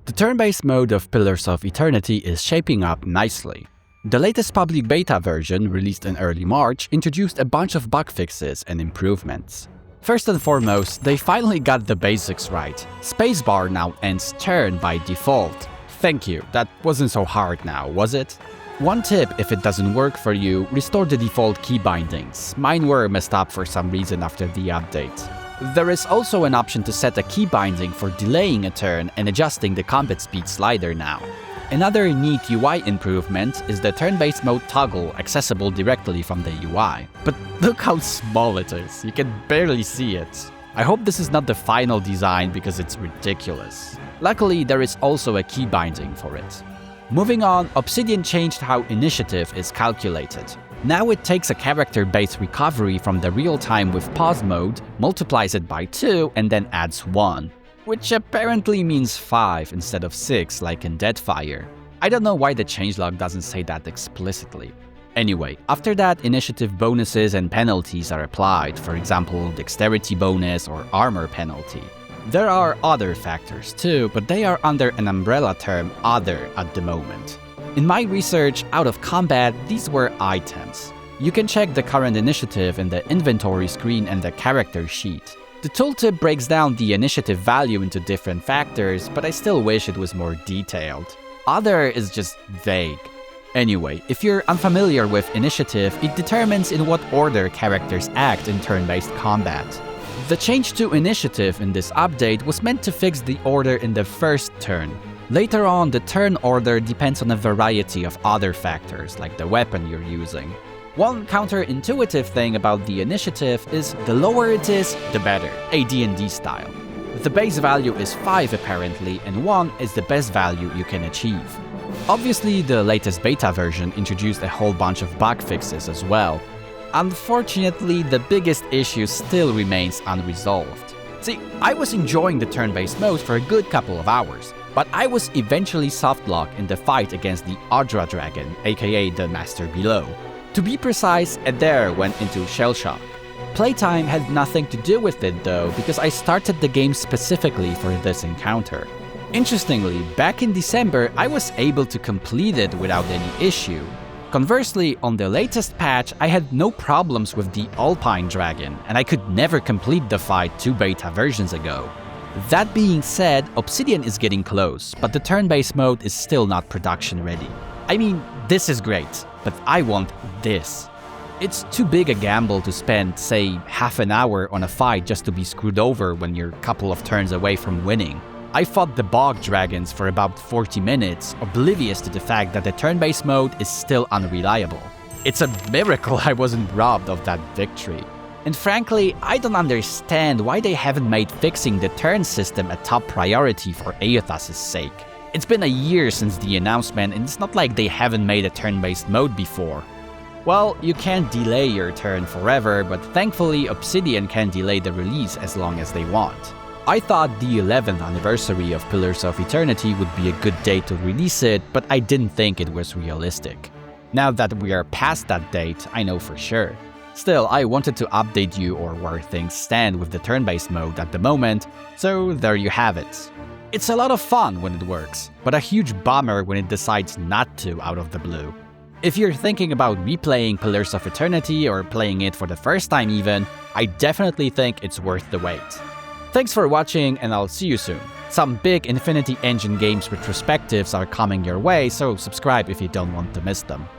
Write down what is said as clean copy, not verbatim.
The turn-based mode of Pillars of Eternity is shaping up nicely. The latest public beta version, released in early March, introduced a bunch of bug fixes and improvements. First and foremost, they finally got the basics right. Spacebar now ends turn by default. Thank you, that wasn't so hard now, was it? One tip, if it doesn't work for you, restore the default key bindings. Mine were messed up for some reason after the update. There is also an option to set a key binding for delaying a turn and adjusting the combat speed slider now. Another neat UI improvement is the turn-based mode toggle accessible directly from the UI. But look how small it is, you can barely see it. I hope this is not the final design because it's ridiculous. Luckily, there is also a key binding for it. Moving on, Obsidian changed how initiative is calculated. Now it takes a character-based recovery from the real-time with pause mode, multiplies it by 2 and then adds 1. Which apparently means 5 instead of 6 like in Deadfire. I don't know why the changelog doesn't say that explicitly. Anyway, after that, initiative bonuses and penalties are applied, for example, dexterity bonus or armor penalty. There are other factors too, but they are under an umbrella term other at the moment. In my research, out of combat, these were items. You can check the current initiative in the inventory screen and the character sheet. The tooltip breaks down the initiative value into different factors, but I still wish it was more detailed. Other is just vague. Anyway, if you're unfamiliar with initiative, it determines in what order characters act in turn-based combat. The change to initiative in this update was meant to fix the order in the first turn. Later on, the turn order depends on a variety of other factors, like the weapon you're using. One counterintuitive thing about the initiative is the lower it is, the better, AD&D style. The base value is 5 apparently, and 1 is the best value you can achieve. Obviously, the latest beta version introduced a whole bunch of bug fixes as well. Unfortunately, the biggest issue still remains unresolved. See, I was enjoying the turn-based mode for a good couple of hours, but I was eventually softlocked in the fight against the Audra Dragon, aka the Master Below. To be precise, Adair went into shell shock. Playtime had nothing to do with it though, because I started the game specifically for this encounter. Interestingly, back in December, I was able to complete it without any issue. Conversely, on the latest patch, I had no problems with the Alpine Dragon, and I could never complete the fight 2 beta versions ago. That being said, Obsidian is getting close, but the turn-based mode is still not production ready. I mean, this is great, but I want this. It's too big a gamble to spend, say, half an hour on a fight just to be screwed over when you're a couple of turns away from winning. I fought the Bog Dragons for about 40 minutes, oblivious to the fact that the turn-based mode is still unreliable. It's a miracle I wasn't robbed of that victory. And frankly, I don't understand why they haven't made fixing the turn system a top priority for Aethas' sake. It's been a year since the announcement, and it's not like they haven't made a turn-based mode before. Well, you can't delay your turn forever, but thankfully Obsidian can delay the release as long as they want. I thought the 11th anniversary of Pillars of Eternity would be a good day to release it, but I didn't think it was realistic. Now that we are past that date, I know for sure. Still, I wanted to update you on where things stand with the turn-based mode at the moment, so there you have it. It's a lot of fun when it works, but a huge bummer when it decides not to out of the blue. If you're thinking about replaying Pillars of Eternity or playing it for the first time even, I definitely think it's worth the wait. Thanks for watching, and I'll see you soon. Some big Infinity Engine games retrospectives are coming your way, so subscribe if you don't want to miss them.